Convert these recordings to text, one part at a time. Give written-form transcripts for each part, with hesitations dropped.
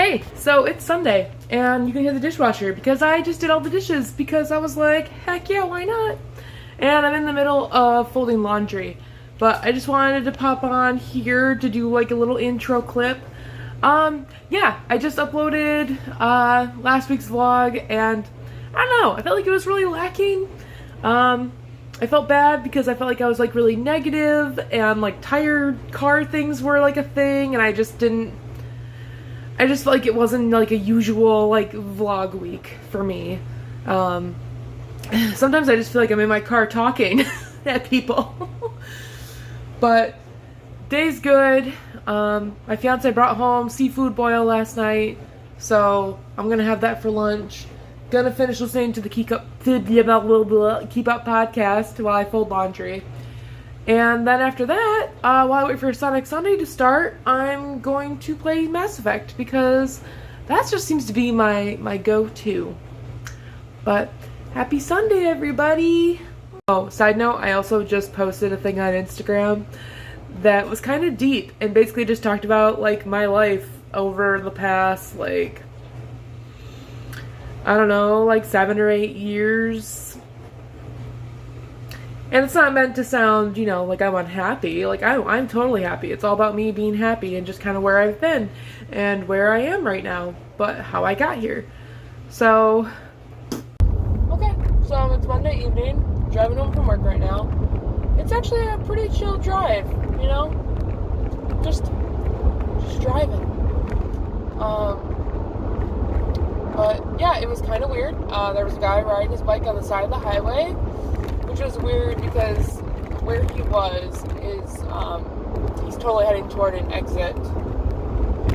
Hey, so it's Sunday, and you can hear the dishwasher because I just did all the dishes because I was like, heck yeah, why not? And I'm in the middle of folding laundry, but I just wanted to pop on here to do like a little intro clip. Yeah, I just uploaded last week's vlog, and I don't know, I felt like it was really lacking. I felt bad because I felt like I was like really negative, and like tired car things were like a thing, and I just felt like it wasn't like a usual like vlog week for me. Sometimes I just feel like I'm in my car talking at people. But day's good. My fiance brought home seafood boil last night, so I'm gonna have that for lunch. Gonna finish listening to the Keep Up podcast while I fold laundry. And then after that, while I wait for Sonic Sunday to start, I'm going to play Mass Effect because that just seems to be my go-to. But happy Sunday, everybody! Oh, side note, I also just posted a thing on Instagram that was kind of deep and basically just talked about like my life over the past like, I don't know, like 7 or 8 years. And it's not meant to sound, you know, like I'm unhappy. Like, I'm totally happy. It's all about me being happy and just kind of where I've been and where I am right now, but how I got here. So, okay, so it's Monday evening, driving home from work right now. It's actually a pretty chill drive, you know? Just driving. But yeah, it was kind of weird. There was a guy riding his bike on the side of the highway, which was weird because where he was is, he's totally heading toward an exit.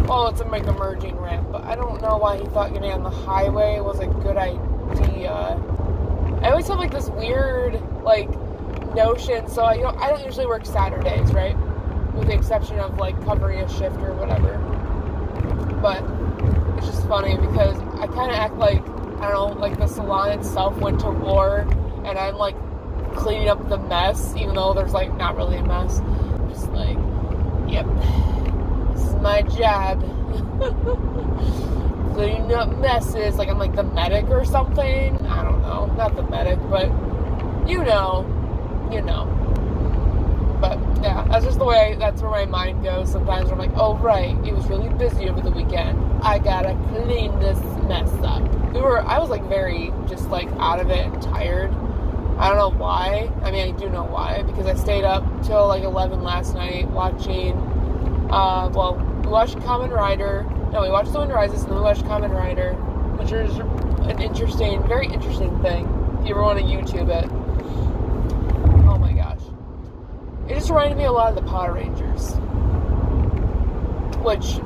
Oh, it's like a merging ramp, but I don't know why he thought getting on the highway was a good idea. I always have like this weird, like, notion, so I don't usually work Saturdays, right? With the exception of like covering a shift or whatever. But it's just funny because I kind of act like, I don't know, like the salon itself went to war, and I'm like cleaning up the mess, even though there's like not really a mess. Just like, yep, this is my job. Cleaning up messes, like I'm like the medic or something. I don't know, not the medic, but you know. But yeah, that's just the way, that's where my mind goes sometimes. I'm like, oh right, it was really busy over the weekend. I gotta clean this mess up. I was like very just like out of it and tired. I don't know why. I mean, I do know why, because I stayed up till like 11 last night watching, we watched Kamen Rider. No, we watched The Wind Rises, and then we watched Kamen Rider, which is an interesting, very interesting thing, if you ever want to YouTube it. Oh my gosh. It just reminded me a lot of the Power Rangers, which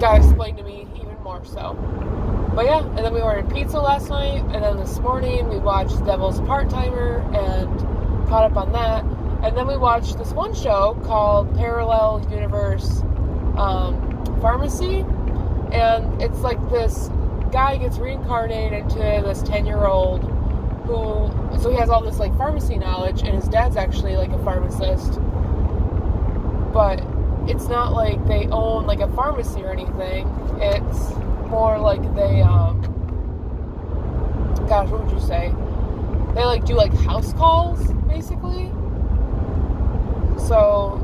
got explained to me even more so. But yeah, and then we ordered pizza last night, and then this morning we watched Devil's Part-Timer and caught up on that. And then we watched this one show called Parallel Universe Pharmacy, and it's like this guy gets reincarnated into this 10-year-old so he has all this like pharmacy knowledge, and his dad's actually like a pharmacist, but it's not like they own like a pharmacy or anything. It's more like they, gosh, what would you say? They like do like house calls, basically. So,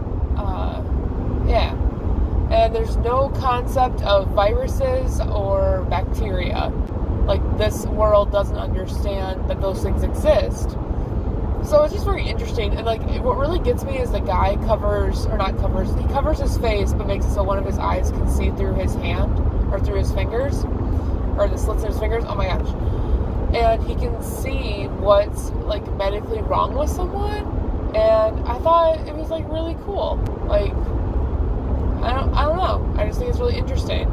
yeah. And there's no concept of viruses or bacteria. Like, this world doesn't understand that those things exist. So it's just very interesting. And like, what really gets me is the guy he covers his face, but makes it so one of his eyes can see through his hand, or through his fingers, or the slits in his fingers. Oh my gosh. And he can see what's like medically wrong with someone. And I thought it was like really cool. Like, I don't know. I just think it's really interesting.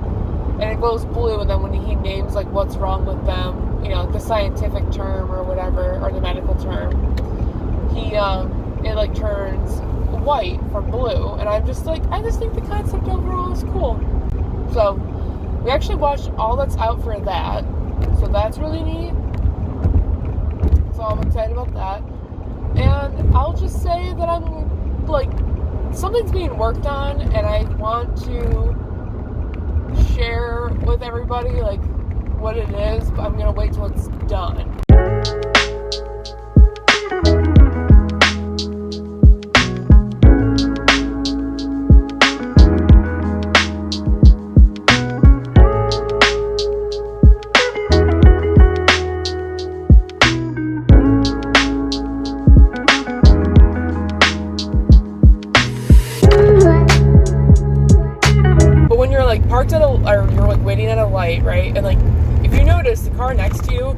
And it glows blue, and then when he names like what's wrong with them, you know, the scientific term or whatever, or the medical term, it like turns white from blue. And I just think the concept overall is cool. So we actually watched all that's out for that, so that's really neat. So I'm excited about that. And I'll just say that I'm like, something's being worked on, and I want to share with everybody, like, what it is, but I'm gonna wait till it's done. Parked at or you're like waiting at a light, right? And like, if you notice, the car next to you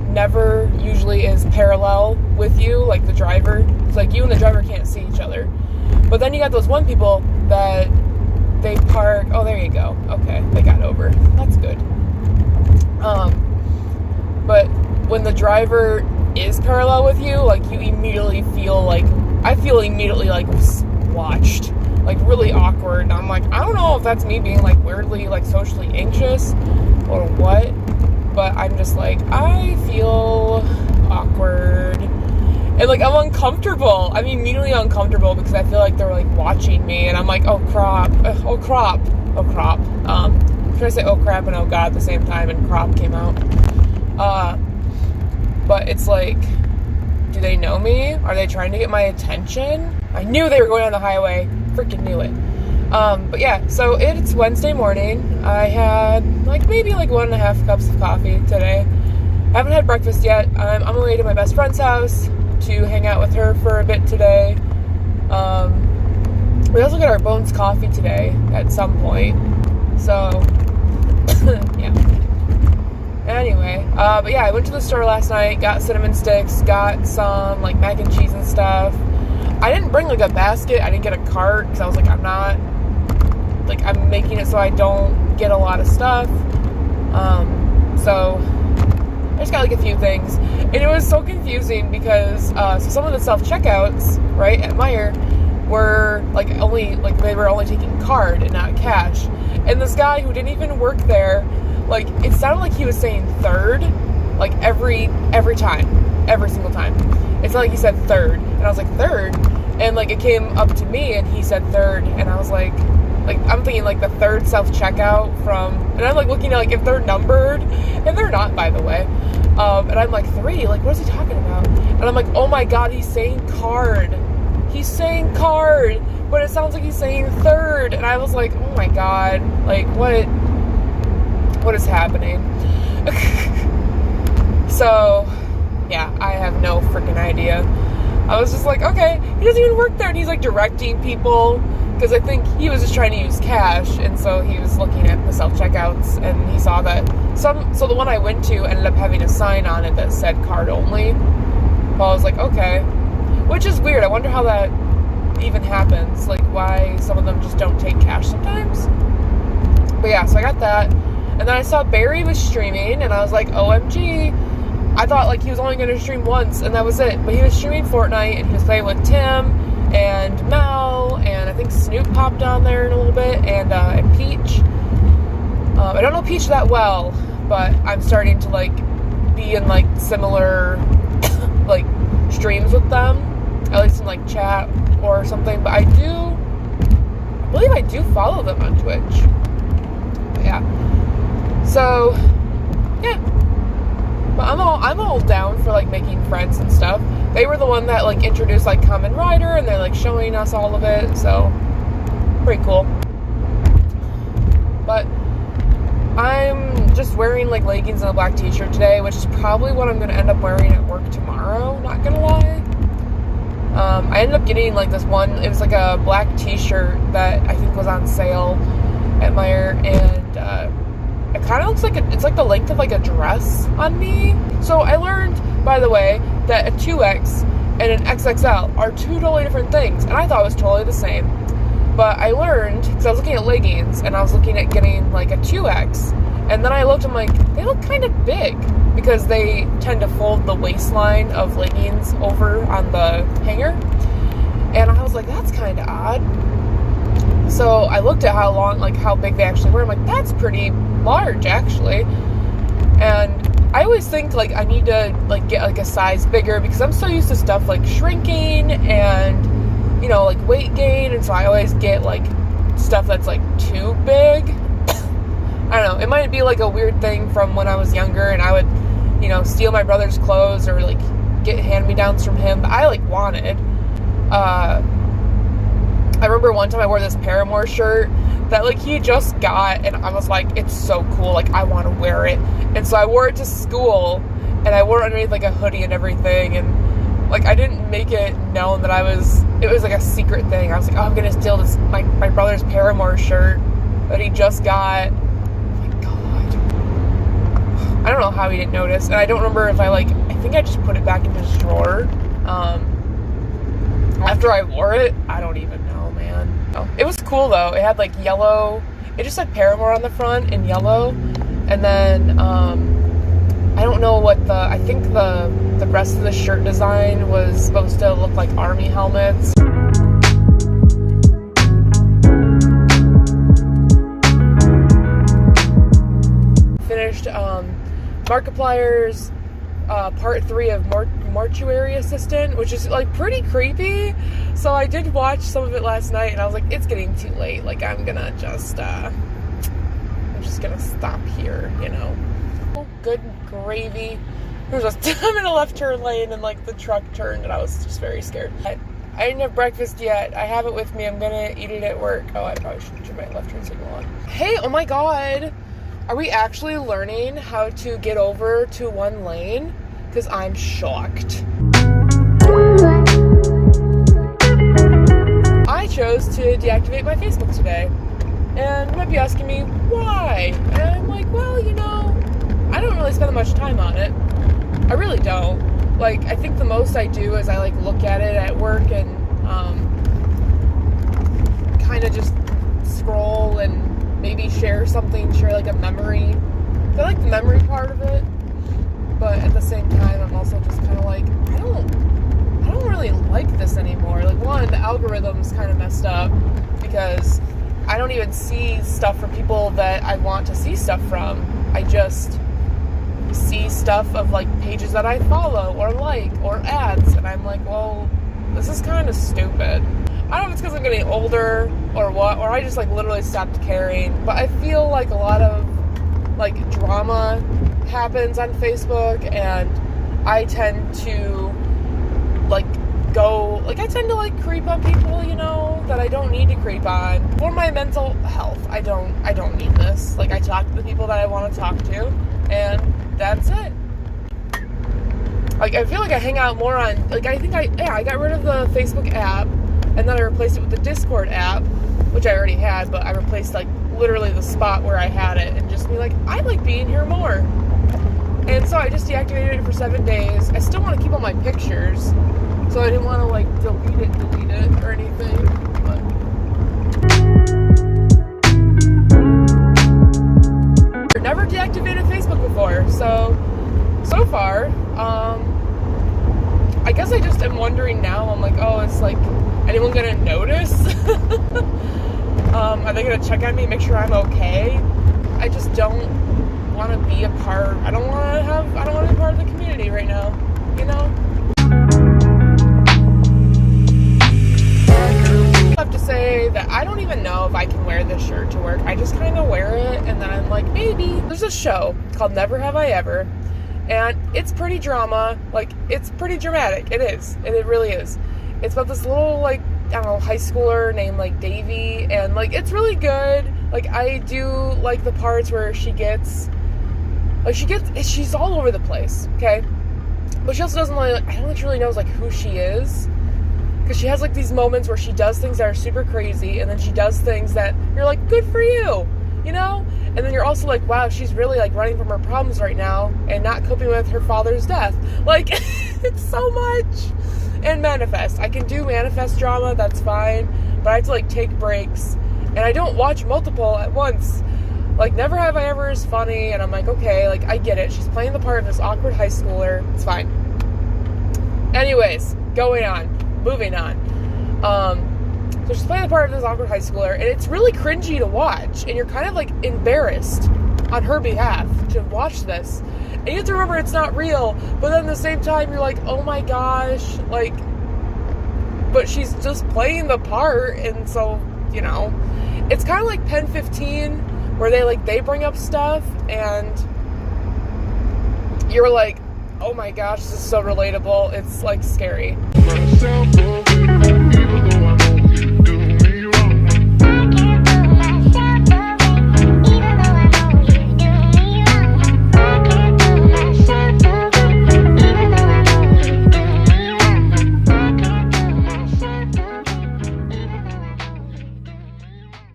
never usually is parallel with you, like the driver. It's like you and the driver can't see each other. But then you got those one people that they park. Oh, there you go. Okay, they got over. That's good. But when the driver is parallel with you, like you immediately feel like I feel immediately like watched. Like really awkward, and I'm like, I don't know if that's me being like weirdly like socially anxious or what, but I'm just like, I feel awkward and like I'm uncomfortable. I'm immediately uncomfortable because I feel like they're like watching me, and I'm like, oh crap. Should I say oh crap and oh god at the same time, and crop came out. But it's like, do they know me? Are they trying to get my attention? I knew they were going on the highway. Freaking knew it. But yeah, so it's Wednesday morning. I had like maybe like 1.5 cups of coffee today. I haven't had breakfast yet. I'm on my way to my best friend's house to hang out with her for a bit today. We also got our Bones coffee today at some point. So, yeah. Anyway, but yeah, I went to the store last night, got cinnamon sticks, got some like mac and cheese and stuff. I didn't bring like a basket. I didn't get a cart because I was like, I'm making it so I don't get a lot of stuff. So I just got like a few things, and it was so confusing because so some of the self-checkouts right at Meijer were like they were only taking card and not cash. And this guy who didn't even work there, like it sounded like he was saying third, like every time, every single time. It's not like he said third, and I was like, third? And like it came up to me and he said third, and I was like I'm thinking like the third self-checkout from, and I'm like looking at like if they're numbered, and they're not, by the way. And I'm like, 3, like what is he talking about? And I'm like, oh my god, he's saying card. He's saying card, but it sounds like he's saying third. And I was like, oh my god, like what is happening? So yeah, I have no freaking idea. I was just like, okay, he doesn't even work there, and he's like directing people, because I think he was just trying to use cash, and so he was looking at the self-checkouts, and he saw that so the one I went to ended up having a sign on it that said card only. Well, I was like, okay, which is weird. I wonder how that even happens, like why some of them just don't take cash sometimes. But yeah, so I got that, and then I saw Barry was streaming, and I was like, OMG. I thought like he was only going to stream once, and that was it. But he was streaming Fortnite, and he was playing with Tim and Mel, and I think Snoop popped on there in a little bit, and Peach. I don't know Peach that well, but I'm starting to like be in like similar like streams with them, at least in like chat or something. But I believe I do follow them on Twitch. But yeah. So yeah. But I'm all down for like making friends and stuff. They were the one that like introduced like Kamen Rider, and they're like showing us all of it, so pretty cool. But I'm just wearing like leggings and a black t-shirt today, which is probably what I'm gonna end up wearing at work tomorrow, not gonna lie. I ended up getting like this one, it was like a black t-shirt that I think was on sale at Meijer, and it kind of looks like it's like the length of like a dress on me. So I learned, by the way, that a 2X and an XXL are 2 totally different things, and I thought it was totally the same. But I learned, because I was looking at leggings, and I was looking at getting like a 2X, and then I looked, I'm like, they look kind of big, because they tend to fold the waistline of leggings over on the hanger, and I was like, that's kind of odd. So I looked at how big they actually were. I'm like, that's pretty large, actually. And I always think like I need to like get like a size bigger, because I'm so used to stuff like shrinking and, you know, like weight gain, and so I always get like stuff that's like too big. I don't know, It might be like a weird thing from when I was younger and I would, steal my brother's clothes or like get hand-me-downs from him, but I like wanted. I remember one time I wore this Paramore shirt that like he just got, and I was like, it's so cool, like I want to wear it. And so I wore it to school, and I wore it underneath like a hoodie and everything, and like I didn't make it known that it was like a secret thing. I was like, oh, I'm gonna steal this my brother's Paramore shirt that he just got. Oh my god. I don't know how he didn't notice, and I don't remember if I think I just put it back in his drawer. After I wore it, I don't even know, man. Oh, it was cool though. It had like yellow, it just said Paramore on the front in yellow, and then I don't know what I think the rest of the shirt design was supposed to look like army helmets. Finished Markiplier's part 3 of Mortuary Assistant, which is like pretty creepy. So I did watch some of it last night, and I was like, it's getting too late. Like I'm just gonna stop here, Oh, good gravy. I'm in a left turn lane, and like the truck turned, and I was just very scared. I didn't have breakfast yet. I have it with me. I'm gonna eat it at work. Oh, I probably should turn my left turn signal on. Hey, oh my god. Are we actually learning how to get over to one lane? Because I'm shocked. I chose to deactivate my Facebook today. And you might be asking me, why? And I'm like, well, I don't really spend much time on it. I really don't. Like, I think the most I do is I, like, look at it at work and kind of just scroll and maybe share like a memory. I like the memory part of it, but at the same time, I'm also just kind of like, I don't really like this anymore. Like, one, the algorithm's kind of messed up because I don't even see stuff from people that I want to see stuff from. I just see stuff of like pages that I follow or like or ads, and I'm like, well, this is kind of stupid. I don't know if it's because I'm getting older or what, or I just like literally stopped caring, but I feel like a lot of like drama happens on Facebook, and I tend to creep on people, that I don't need to creep on. For my mental health, I don't need this. Like, I talk to the people that I want to talk to, and that's it. Like, I feel like I hang out more on, like, I got rid of the Facebook app, and then I replaced it with the Discord app, which I already had, but I replaced, like, literally the spot where I had it, and just be like, I like being here more. And so I just deactivated it for 7 days. I still want to keep all my pictures, so I didn't want to, like, delete it or anything, but... I've never deactivated Facebook before, so far, I guess I just am wondering now. I'm like, oh, is like anyone gonna notice? Are they gonna check on me, make sure I'm okay? I just don't want to be a part. I don't want to be part of the community right now. I have to say that I don't even know if I can wear this shirt to work. I just kind of wear it, and then I'm like, maybe. There's a show called Never Have I Ever. And it's pretty drama, like, it's pretty dramatic, it is, it really is. It's about this little, like, I don't know, high schooler named, like, Davy, and, like, it's really good. Like, I do like the parts where she's all over the place, okay? But she also doesn't, like, I don't think she really knows, like, who she is. Because she has, like, these moments where she does things that are super crazy, and then she does things that you're like, good for you, And then you're also like, wow, she's really, like, running from her problems right now and not coping with her father's death. Like, it's so much. And manifest. I can do manifest drama, that's fine. But I have to, like, take breaks. And I don't watch multiple at once. Like, Never Have I Ever is funny, and I'm like, okay, like, I get it. She's playing the part of this awkward high schooler. It's fine. Anyways, moving on. So she's playing the part of this awkward high schooler, and it's really cringy to watch, and you're kind of, like, embarrassed on her behalf to watch this. And you have to remember it's not real, but then at the same time, you're like, oh my gosh, like, but she's just playing the part, and so, it's kind of like Pen 15, where they bring up stuff and you're like, oh my gosh, this is so relatable. It's like scary.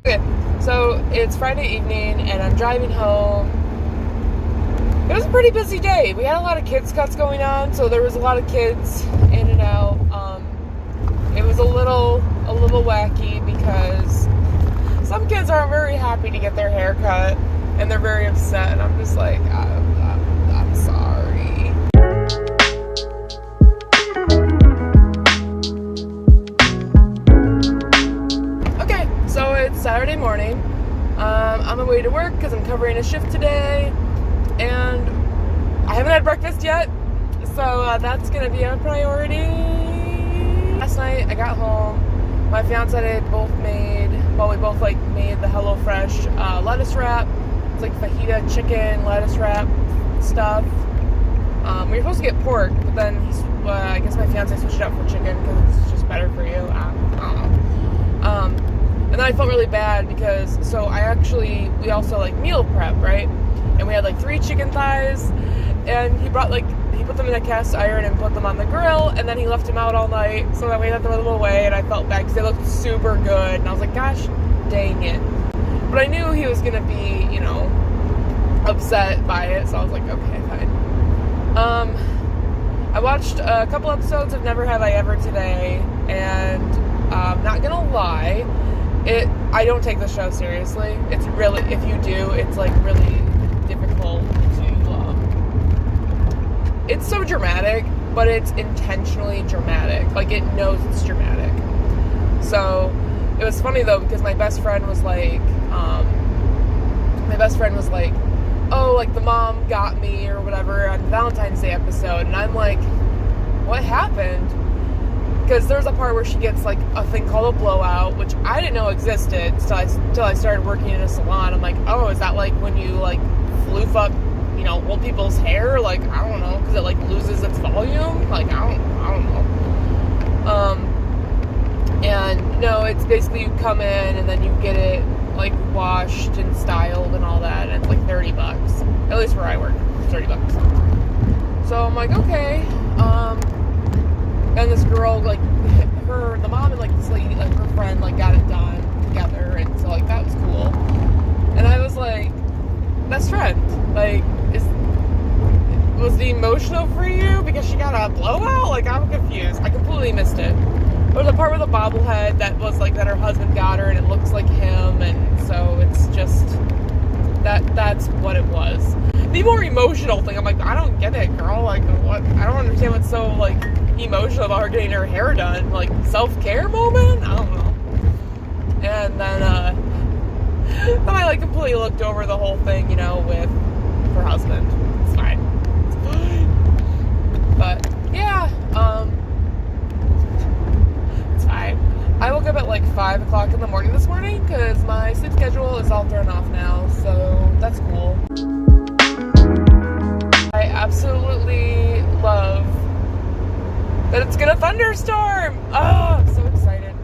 Okay, so it's Friday evening and I'm driving home. It was a pretty busy day. We had a lot of kids cuts going on, so there was a lot of kids in and out. It was a little wacky because some kids aren't very happy to get their hair cut and they're very upset, and I'm just like, I'm sorry. Okay, so it's Saturday morning. I'm on my way to work because I'm covering a shift today. And I haven't had breakfast yet, so that's going to be a priority. Last night I got home, my fiance and I both made the HelloFresh lettuce wrap. It's like fajita chicken lettuce wrap stuff. We were supposed to get pork, but then I guess my fiance switched it up for chicken because it's just better for you. I don't know. And then I felt really bad because, we also meal prep, right? And we had 3 chicken thighs, and he put them in a cast iron and put them on the grill, and then he left them out all night, so that we had to throw them away, and I felt bad because they looked super good, and I was like, gosh, dang it. But I knew he was gonna be, upset by it, so I was like, okay, fine. I watched a couple episodes of Never Have I Ever today, and not gonna lie, I don't take the show seriously. It's really, if you do, it's really difficult to it's so dramatic, but it's intentionally dramatic. It knows it's dramatic. So it was funny though, because my best friend was oh, the mom got me or whatever on the Valentine's Day episode, and I'm like, what happened? Because there's a part where she gets a thing called a blowout, which I didn't know existed till I started working in a salon. I'm like, oh, is that when you floof up, old people's hair? I don't know, because it loses its volume. I don't know. And no, it's basically you come in and then you get it washed and styled and all that, and it's $30. At least where I work, it's $30. So I'm like, okay. And this girl, the mom and this lady, her friend, got it done together, and so that was cool. And I was like, best friend, was the emotional for you because she got a blowout? I'm confused. I completely missed it. There was a part with a bobblehead that was that her husband got her, and it looks like him, and so it's just that's what it was. The more emotional thing, I'm like, I don't get it, girl. What? I don't understand what's so emotional about her getting her hair done. Self-care moment? I don't know. And then I completely looked over the whole thing, with her husband. It's fine. But yeah, it's fine. I woke up at 5 o'clock in the morning this morning because my sleep schedule is all thrown off now, so that's cool. I absolutely love that it's gonna thunderstorm. Oh, I'm so excited.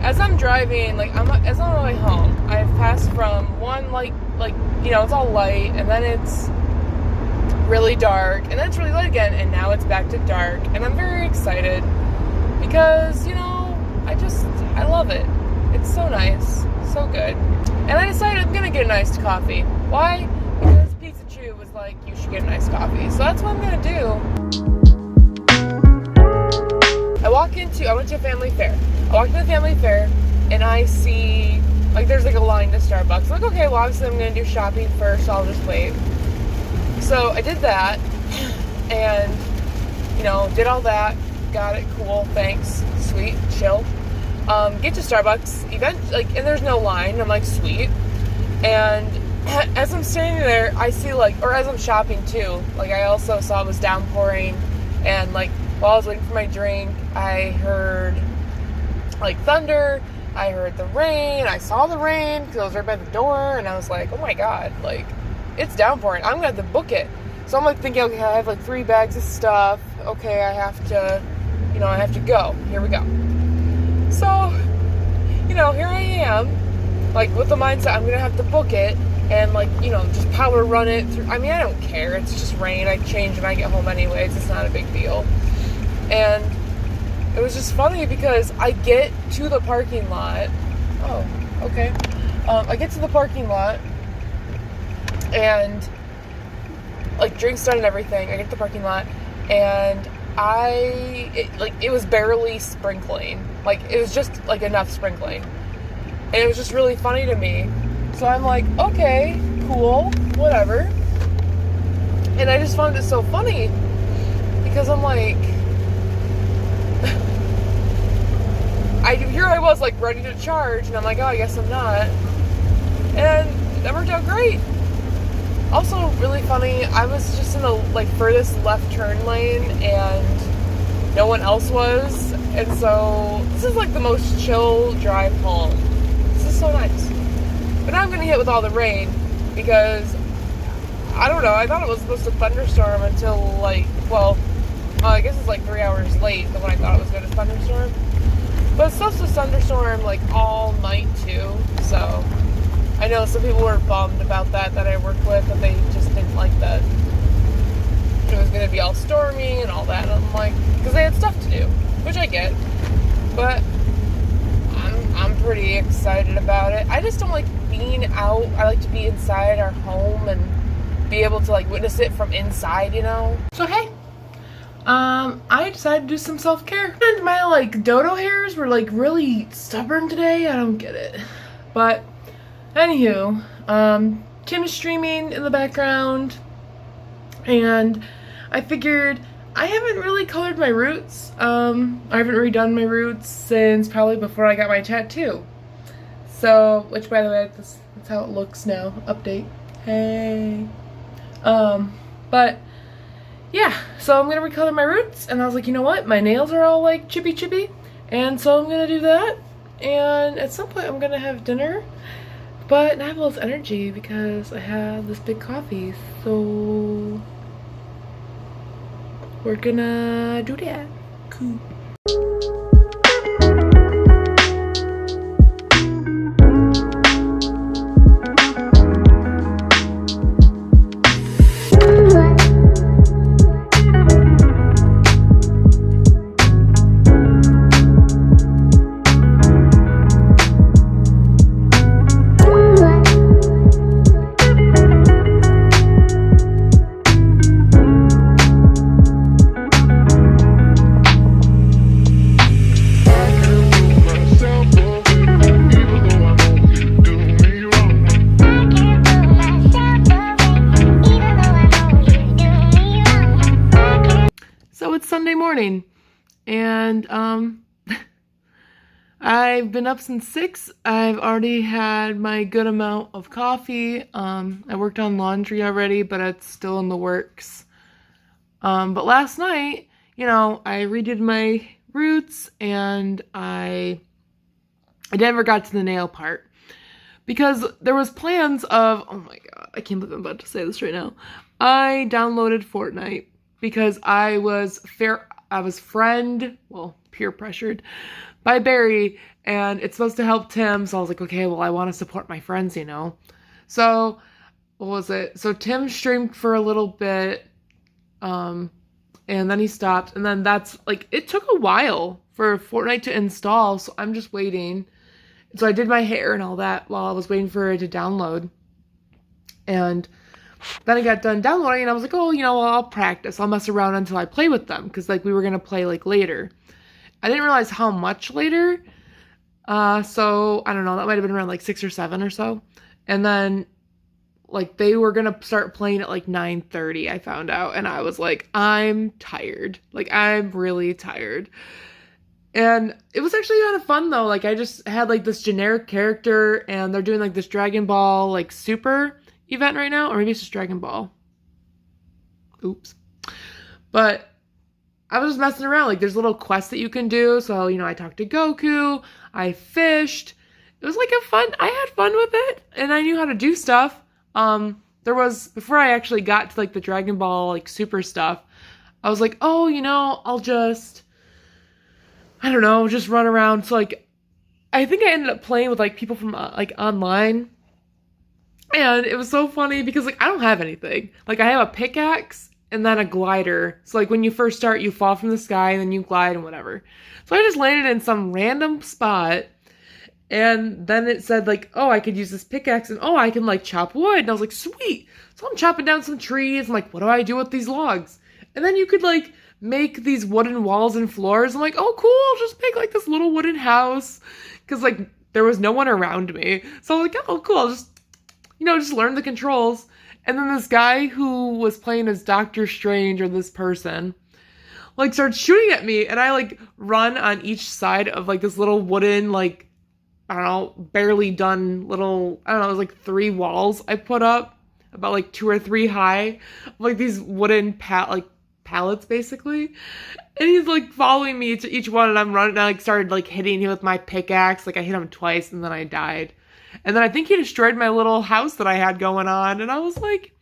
As I'm driving, as I'm on my way home, I've passed from one it's all light, and then it's really dark, and then it's really light again, and now it's back to dark, and I'm very excited because, I love it. It's so nice, so good. And I decided I'm gonna get an iced coffee. Why? Because Pizza Chew was like, you should get an iced coffee. So that's what I'm gonna do. I went to a family fair. I walked into the family fair, and I see, there's a line to Starbucks. I'm like, okay, well, obviously I'm gonna do shopping first, so I'll just wait. So I did that, and, did all that, got it, cool, thanks, sweet, chill. Get to Starbucks, and there's no line. I'm like, sweet. And as I'm standing there, I see or as I'm shopping too, I also saw it was downpouring, and while I was waiting for my drink, I heard thunder, I heard the rain. I saw the rain because I was right by the door, and I was like, oh my god, like, it's downpouring. I'm gonna have to book it. So I'm like thinking, okay, I have like 3 bags of stuff. Okay, I have to, I have to go. Here we go. So, here I am, like with the mindset I'm gonna have to book it and like, just power run it through. I mean, I don't care. It's just rain. I change when I get home anyways. It's not a big deal. And it was just funny because I get to the parking lot. Oh, okay. I get to the parking lot and like drinks done and everything. I get to the parking lot and it was barely sprinkling. Like it was just like enough sprinkling. And it was just really funny to me. So I'm like, okay, cool, whatever. And I just found it so funny because I'm like, here I was like ready to charge, and I'm like, oh, I guess I'm not. And that worked out great. Also, really funny, I was just in the like furthest left turn lane, and no one else was. And so this is like the most chill drive home. This is so nice. But now I'm gonna hit with all the rain because I don't know. I thought it was supposed to thunderstorm until like, I guess it's like 3 hours late than when I thought it was going to thunderstorm. But it's supposed to thunderstorm like all night too. So I know some people were bummed about that I worked with, that they just didn't like that it was going to be all stormy and all that. And I'm like, because they had stuff to do, which I get. But I'm pretty excited about it. I just don't like being out. I like to be inside our home and be able to like witness it from inside, So hey, I decided to do some self-care. And my like dodo hairs were like really stubborn today. I don't get it. But anywho, Tim's streaming in the background, and I figured I haven't really colored my roots. I haven't redone my roots since probably before I got my tattoo. So, which by the way, that's how it looks now. Update. Hey. But yeah, so I'm gonna recolor my roots, and I was like, you know what? My nails are all like chippy, and so I'm gonna do that. And at some point, I'm gonna have dinner. But I have all this energy because I had this big coffee, so we're gonna do that. Cool. Sunday morning, and I've been up since 6. I've already had my good amount of coffee. I worked on laundry already, but it's still in the works. But last night, I redid my roots, and I never got to the nail part because there was plans of, oh my god, I can't believe I'm about to say this right now. I downloaded Fortnite because I was peer pressured by Barry, and it's supposed to help Tim. So I was like, okay, well, I want to support my friends, So what was it? So Tim streamed for a little bit, and then he stopped, and then that's like, it took a while for Fortnite to install. So I'm just waiting. So I did my hair and all that while I was waiting for it to download, and then I got done downloading, and I was like, oh, I'll practice. I'll mess around until I play with them, because, like, we were going to play, like, later. I didn't realize how much later. So, I don't know. That might have been around, like, 6 or 7 or so. And then, like, they were going to start playing at, like, 9:30, I found out. And I was like, I'm tired. Like, I'm really tired. And it was actually kind of fun, though. Like, I just had, like, this generic character, and they're doing, like, this Dragon Ball, like, Super event right now, or maybe it's just Dragon Ball. Oops. But I was just messing around. Like, there's little quests that you can do. So, you know, I talked to Goku. I fished. It was like I had fun with it. And I knew how to do stuff. There was, before I actually got to, like, the Dragon Ball, like, Super stuff, I was like, oh, you know, I'll just, I don't know, just run around. So, like, I think I ended up playing with, like, people from, like, online. And it was so funny because, like, I don't have anything. Like, I have a pickaxe and then a glider. So, like, when you first start, you fall from the sky and then you glide and whatever. So I just landed in some random spot. And then it said, like, oh, I could use this pickaxe and, oh, I can, like, chop wood. And I was like, sweet. So I'm chopping down some trees. I'm like, what do I do with these logs? And then you could, like, make these wooden walls and floors. I'm like, oh, cool. I'll just make, like, this little wooden house. Because, like, there was no one around me. So I was like, oh, cool. I'll just, you know, just learn the controls. And then this guy who was playing as Doctor Strange, or this person, like, started shooting at me. And I, like, run on each side of, like, this little wooden, like, I don't know, barely done little, I don't know, it was like 3 walls I put up, about like 2 or 3 high, like these wooden pallets basically. And he's like following me to each one, and I'm running, and I like started like hitting him with my pickaxe. Like I hit him twice and then I died. And then I think he destroyed my little house that I had going on, and I was like,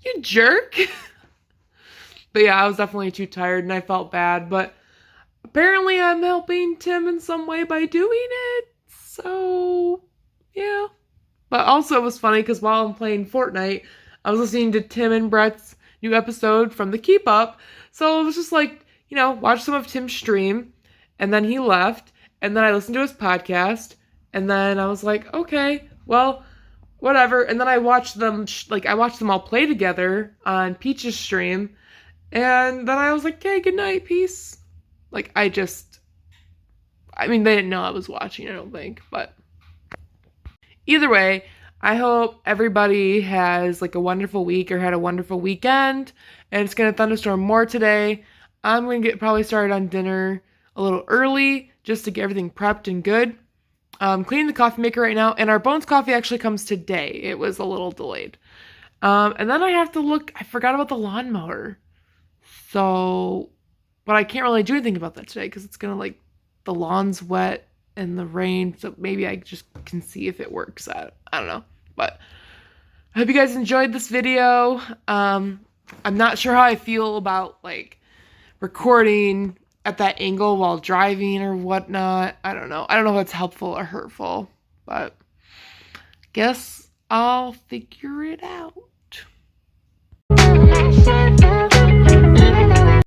you jerk. But yeah, I was definitely too tired and I felt bad, but apparently I'm helping Tim in some way by doing it. So, yeah. But also it was funny because while I'm playing Fortnite, I was listening to Tim and Brett's new episode from the Keep Up. So it was just like, you know, watch some of Tim's stream, and then he left, and then I listened to his podcast, and then I was like, okay, well, whatever. And then I watched them, I watched them all play together on Peach's stream, and then I was like, okay, good night, peace. Like, I mean, they didn't know I was watching, I don't think, but either way, I hope everybody has like a wonderful week or had a wonderful weekend, and it's going to thunderstorm more today. I'm going to get probably started on dinner a little early just to get everything prepped and good. I'm cleaning the coffee maker right now, and our Bones coffee actually comes today. It was a little delayed. And then I have to look, I forgot about the lawnmower. So, but I can't really do anything about that today because it's going to like, the lawn's wet and the rain, so maybe I just can see if it works. I don't know, but I hope you guys enjoyed this video. I'm not sure how I feel about like recording at that angle while driving or whatnot. I don't know if it's helpful or hurtful, but guess I'll figure it out.